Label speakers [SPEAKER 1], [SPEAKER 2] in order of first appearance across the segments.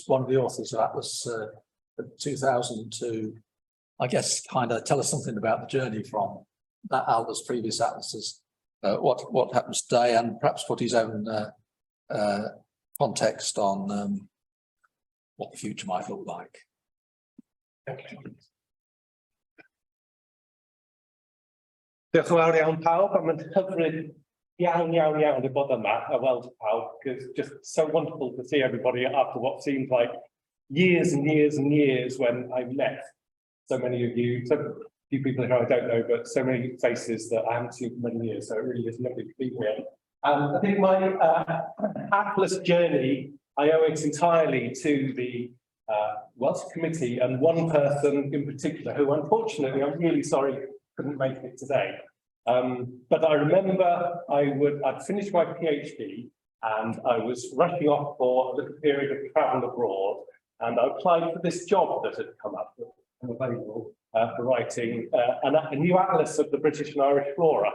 [SPEAKER 1] one of the authors of Atlas 2000 to, I guess, kind of tell us something about the journey from that atlas, previous atlases, what happens today, and perhaps put his own context on what the future might look like.
[SPEAKER 2] Diolch yn fawr iawn pawb, am yn hyfryd iawn i bod yma a weld pawb, because it's just so wonderful to see everybody after what seems like years and years and years when I've met so many of you, so few people here I don't know, but so many faces that I haven't seen for many years, so it really is lovely to be here. I think my Atlas journey, I owe it entirely to the Welsh Committee and one person in particular who, unfortunately, I'm really sorry, couldn't make it today. But I remember I'd finished my PhD and I was rushing off for a little period of travel abroad, and I applied for this job that had come up available for writing a new atlas of the British and Irish flora.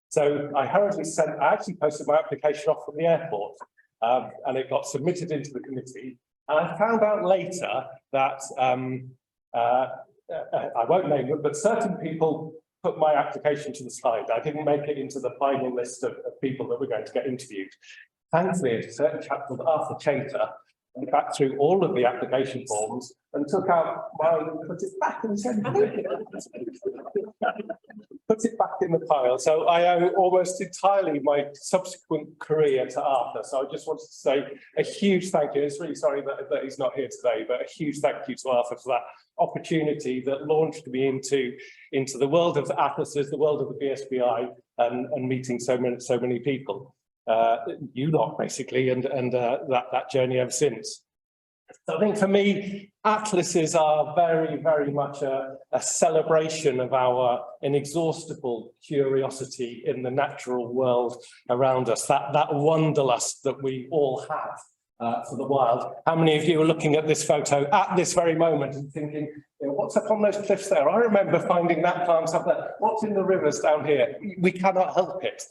[SPEAKER 2] So I hurriedly I actually posted my application off from the airport, and it got submitted into the committee. And I found out later that I won't name them, but certain people put my application to the side. I didn't make it into the final list of people that were going to get interviewed. Thankfully, a certain chap called Arthur Chater went back through all of the application forms and took out mine and put it back and said, put it back in the pile. So I owe almost entirely my subsequent career to Arthur. So I just wanted to say a huge thank you. It's really sorry that he's not here today, but a huge thank you to Arthur for that opportunity that launched me into the world of atlases, the world of the BSBI, and meeting so many people. You lot basically, and that journey ever since. So I think for me, atlases are very, very much a celebration of our inexhaustible curiosity in the natural world around us, that wanderlust that we all have for the wild. How many of you are looking at this photo at this very moment and thinking, you know, what's up on those cliffs there? I remember finding that plant up there. What's in the rivers down here? We cannot help it.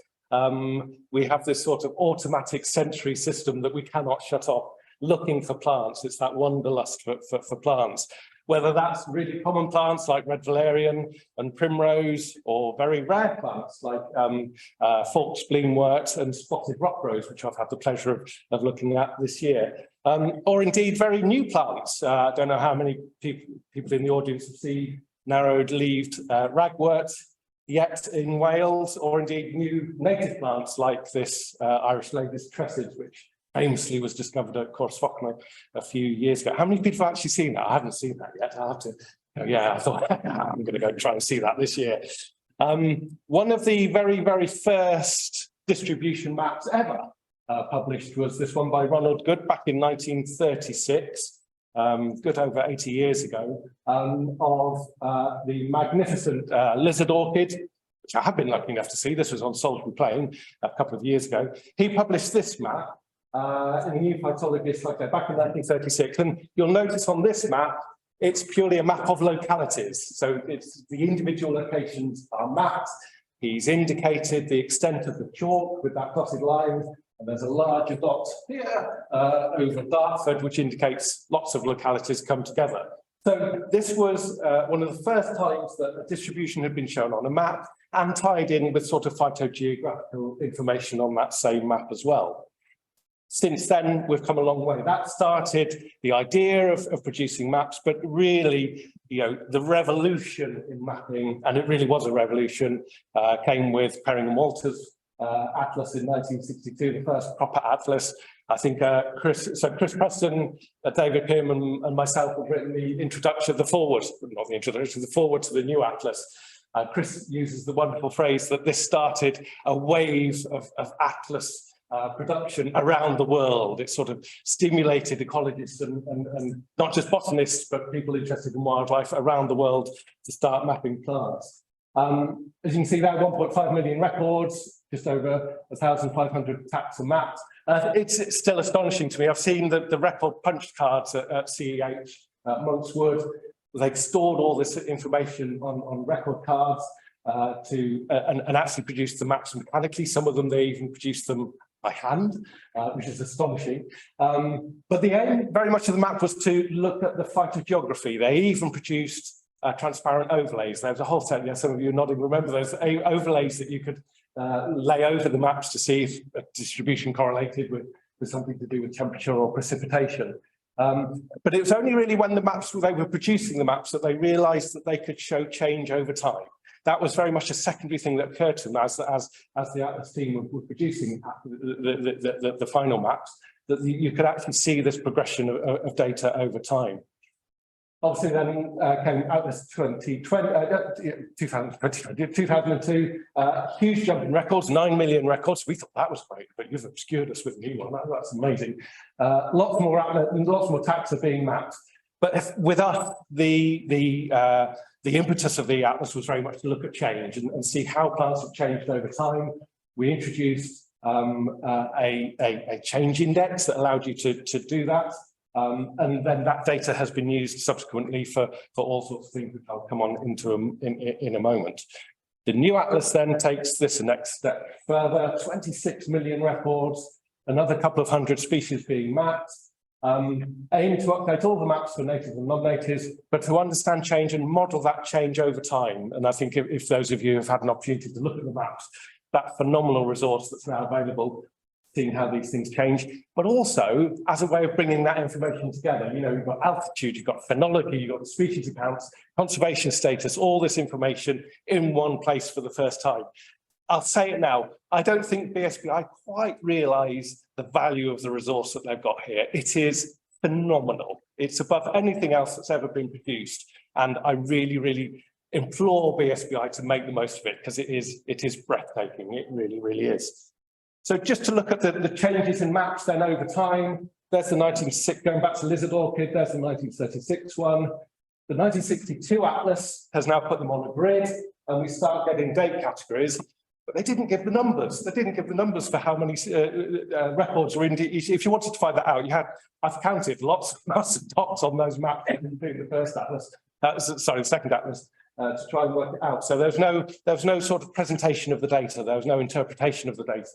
[SPEAKER 2] We have this sort of automatic sensory system that we cannot shut off, looking for plants. It's that wanderlust for plants, whether that's really common plants like red valerian and primrose, or very rare plants like forked spleenwort and spotted rock rose, which I've had the pleasure of looking at this year, or indeed very new plants. I don't know how many people in the audience have seen narrow-leaved ragwort yet in Wales, or indeed new native plants like this Irish ladies tresses, which famously was discovered at Corsfocno a few years ago. How many people have actually seen that? I haven't seen that yet. I'll have to, yeah, I thought I'm going to go try and see that this year. One of the very, very first distribution maps ever published was this one by Ronald Good back in 1936. Good over 80 years ago, of the magnificent lizard orchid, which I have been lucky enough to see. This was on Salisbury Plain a couple of years ago. He published this map in a new phytologist like that back in 1936. And you'll notice on this map, it's purely a map of localities. So it's the individual locations are mapped. He's indicated the extent of the chalk with that dotted line. And there's a larger dot here over Dartford, which indicates lots of localities come together. So this was one of the first times that a distribution had been shown on a map and tied in with sort of phytogeographical information on that same map as well. Since then, we've come a long way. That started the idea of producing maps, but really, you know, the revolution in mapping, and it really was a revolution, came with Perring and Walter's atlas in 1962, the first proper atlas. I think Chris Preston, David Pym and myself have written the introduction, the forward, not the introduction, the forward to the new atlas. Chris uses the wonderful phrase that this started a wave of atlas production around the world. It sort of stimulated ecologists and not just botanists, but people interested in wildlife around the world to start mapping plants. As you can see there, 1.5 million records, just over 1,500 taxa mapped. It's still astonishing to me. I've seen the record punched cards at CEH, Monkswood. They've stored all this information on record cards and actually produced the maps mechanically. Some of them, they even produced them by hand, which is astonishing. But the aim very much of the map was to look at the phytogeography. They even produced transparent overlays. There was a whole set, yeah, some of you are nodding, remember those overlays that you could lay over the maps to see if a distribution correlated with something to do with temperature or precipitation. But it was only really when they were producing the maps that they realised that they could show change over time. That was very much a secondary thing that occurred to them as the Atlas team were producing the final maps, that you could actually see this progression of data over time. Obviously then came Atlas 2002, huge jump in records, 9 million records. We thought that was great, but you've obscured us with a new one. That's amazing. Lots more taxa are being mapped. But with us, the impetus of the Atlas was very much to look at change and see how plants have changed over time. We introduced a change index that allowed you to do that. And then that data has been used subsequently for all sorts of things which I'll come on into in a moment. The new Atlas then takes this next step further, 26 million records, another couple of hundred species being mapped, aiming to update all the maps for natives and non-natives, but to understand change and model that change over time. And I think if those of you have had an opportunity to look at the maps, that phenomenal resource that's now available, seeing how these things change, but also as a way of bringing that information together. You know, you've got altitude, you've got phenology, you've got the species accounts, conservation status, all this information in one place for the first time. I'll say it now, I don't think BSBI quite realise the value of the resource that they've got here. It is phenomenal. It's above anything else that's ever been produced. And I really, really implore BSBI to make the most of it, because it is breathtaking. It really, really is. So just to look at the changes in maps then over time, there's the 1960, going back to lizard orchid, there's the 1936 one. The 1962 Atlas has now put them on a grid, and we start getting date categories, but they didn't give the numbers. They didn't give the numbers for how many records were in each. If you wanted to find that out, I've counted lots of dots on those maps in the first Atlas, the second Atlas, to try and work it out. So there was no sort of presentation of the data. There was no interpretation of the data.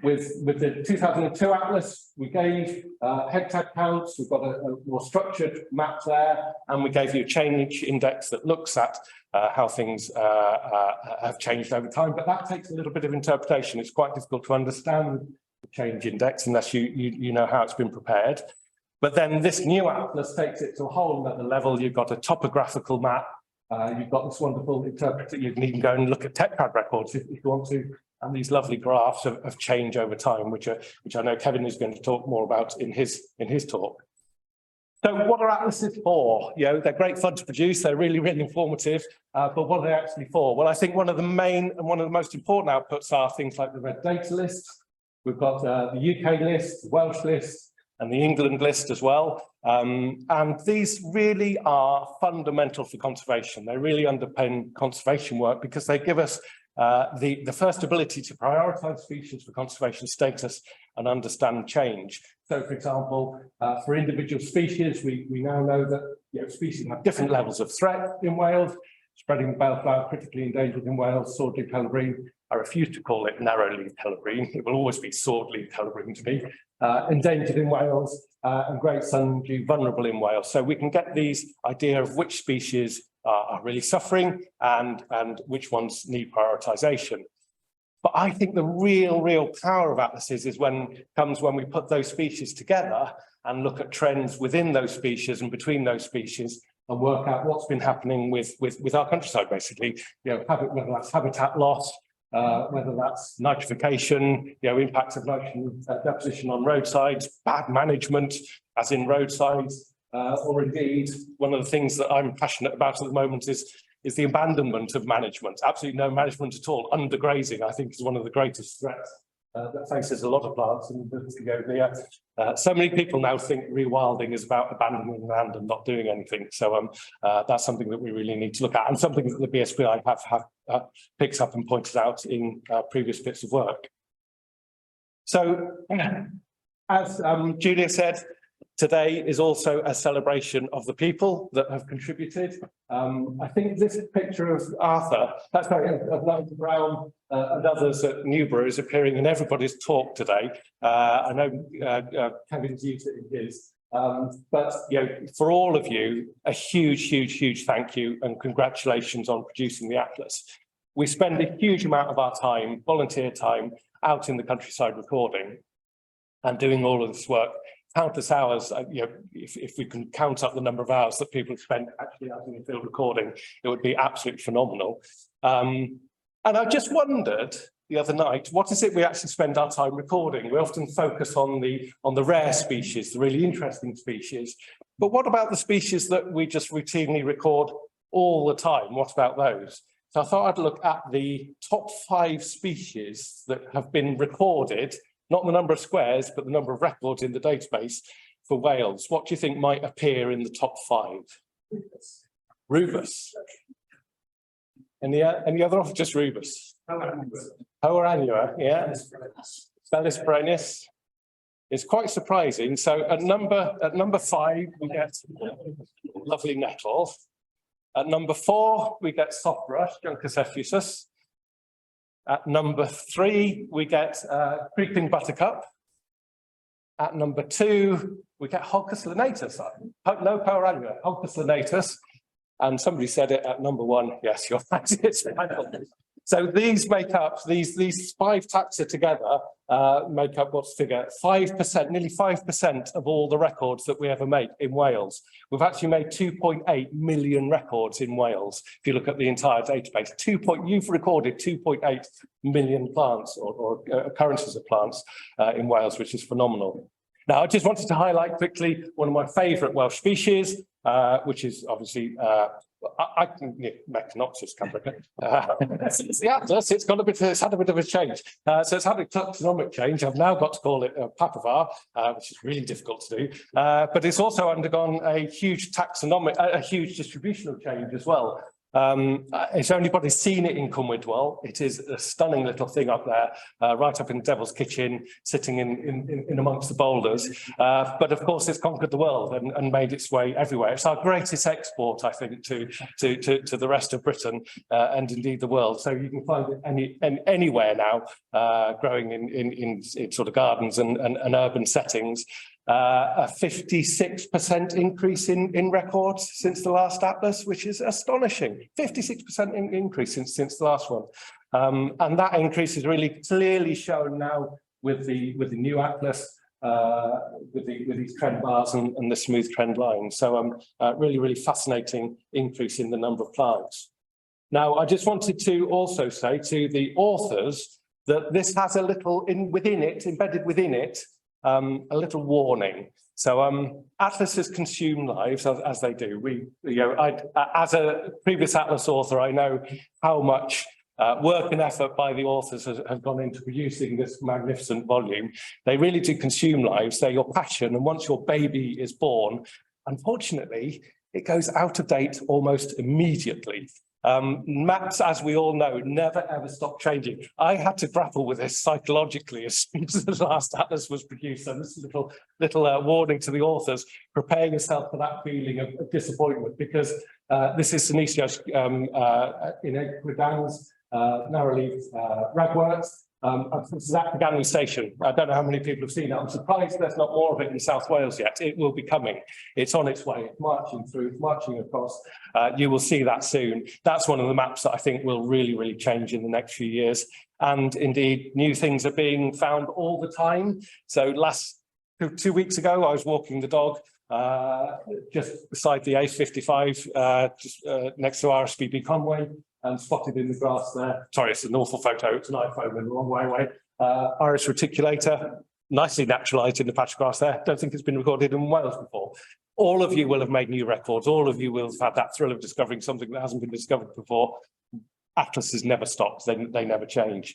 [SPEAKER 2] With the 2002 Atlas, we gave hectare counts, we've got a more structured map there, and we gave you a change index that looks at how things have changed over time, but that takes a little bit of interpretation. It's quite difficult to understand the change index unless you know how it's been prepared. But then this new Atlas takes it to a whole other level. You've got a topographical map, you've got this wonderful interpreter, you can even go and look at TechPad records if you want to, and these lovely graphs of change over time, which I know Kevin is going to talk more about in his talk. So what are atlases for? You know, they're great fun to produce, they're really, really informative, but what are they actually for? Well, I think one of the main and one of the most important outputs are things like the red data list. We've got the UK list, the Welsh list, and the England list as well. And these really are fundamental for conservation. They really underpin conservation work because they give us the first ability to prioritise species for conservation status and understand change. So, for example, for individual species, we now know that species have different levels of threat in Wales. Spreading baleflower, critically endangered in Wales, swordleaf hellebrine. I refuse to call it narrow-leaved hellebrine. It will always be swordleaf hellebrine to me. Endangered in Wales and great sundew vulnerable in Wales. So we can get these idea of which species are really suffering and which ones need prioritisation. But I think the real power of atlases comes when we put those species together and look at trends within those species and between those species and work out what's been happening with our countryside, basically. Whether that's habitat loss, whether that's nitrification, impacts of nitrogen deposition on roadsides, bad management, as in roadsides, or indeed, one of the things that I'm passionate about at the moment is the abandonment of management. Absolutely no management at all. Undergrazing, I think, is one of the greatest threats that faces a lot of plants. And so many people now think rewilding is about abandoning land and not doing anything. So that's something that we really need to look at, and something that the BSBI have picked up and pointed out in previous bits of work. So, as Julia said, Today is also a celebration of the people that have contributed. I think this picture of Arthur, that's of Nigel Brown and others at Newborough is appearing in everybody's talk today. I know Kevin's used it in his. But you know, for all of you, a huge thank you and congratulations on producing the atlas. We spend a huge amount of our time, volunteer time, out in the countryside recording and doing all of this work. Countless hours, you know, if we can count up the number of hours that people have spent actually out in the field recording, it would be absolutely phenomenal. And I just wondered the other night, what is it we actually spend our time recording? We often focus on the rare species, the really interesting species, but what about the species that we just routinely record all the time? What about those? So I thought I'd look at the top 5 species that have been recorded, not the number of squares, but the number of records in the database for Wales. What do you think might appear in the top 5? Rubus. Any other off? Just Rubus. Hoa annua, yeah. Felis perennis. It's quite surprising. So at number 5, we get lovely nettle. At number 4, we get softbrush, Juncus effusus. At number 3, we get creeping buttercup. At number 2, we get Holcus linatus. No Hoa annua, Holcus linatus. And somebody said it at number 1. Yes, you're right. It's so these make up, these 5 taxa together make up what's figure 5%, nearly 5% of all the records that we ever make in Wales. We've actually made 2.8 million records in Wales. If you look at the entire database, you've recorded 2.8 million plants or occurrences of plants in Wales, which is phenomenal. Now, I just wanted to highlight quickly one of my favourite Welsh species, which is obviously I can Mecanopsis cambrica. It's the atlas. It's got it's had a bit of a change. So it's had a taxonomic change. I've now got to call it papaver, which is really difficult to do. But it's also undergone a huge a huge distributional change as well. If anybody's seen it in Cwmwydwell, it is a stunning little thing up there, right up in the Devil's Kitchen, sitting in amongst the boulders. But of course, it's conquered the world and made its way everywhere. It's our greatest export, I think, to the rest of Britain and indeed the world. So you can find it anywhere now, growing in sort of gardens and urban settings. A 56% increase in records since the last atlas, which is astonishing. 56% increase since the last one, and that increase is really clearly shown now with the new atlas, with these trend bars and the smooth trend lines. So really fascinating increase in the number of plants. Now, I just wanted to also say to the authors that this has a little embedded within it. A little warning. So atlases consume lives as they do. As a previous atlas author, I know how much work and effort by the authors has gone into producing this magnificent volume. They really do consume lives. They're your passion. And once your baby is born, unfortunately, it goes out of date almost immediately. Maps, as we all know, never ever stop changing. I had to grapple with this psychologically as soon as the last atlas was produced. So this is a little warning to the authors: prepare yourself for that feeling of disappointment, because this is Synesios in Equidans, narrow-leaved ragworts. This is at the Ganley Station. I don't know how many people have seen it. I'm surprised there's not more of it in South Wales yet. It will be coming. It's on its way. It's marching through. It's marching across. You will see that soon. That's one of the maps that I think will really change in the next few years. And indeed, new things are being found all the time. So 2 weeks ago, I was walking the dog just beside the A55, just next to RSPB Conway, and spotted in the grass there. Sorry, it's an awful photo. It's an iPhone in the wrong way away. Iris reticulator, nicely naturalised in the patch of grass there. Don't think it's been recorded in Wales before. All of you will have made new records. All of you will have had that thrill of discovering something that hasn't been discovered before. Atlases never stop. They never change.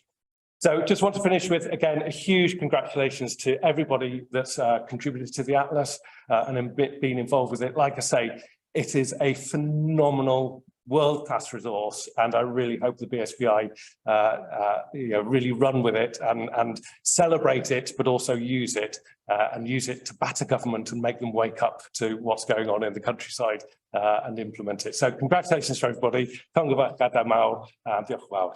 [SPEAKER 2] So just want to finish with, again, a huge congratulations to everybody that's contributed to the Atlas and been involved with it. Like I say, it is a phenomenal world-class resource, and I really hope the BSBI really run with it and celebrate it, but also use it to batter government and make them wake up to what's going on in the countryside and implement it. So congratulations to everybody. Diolch yn fawr.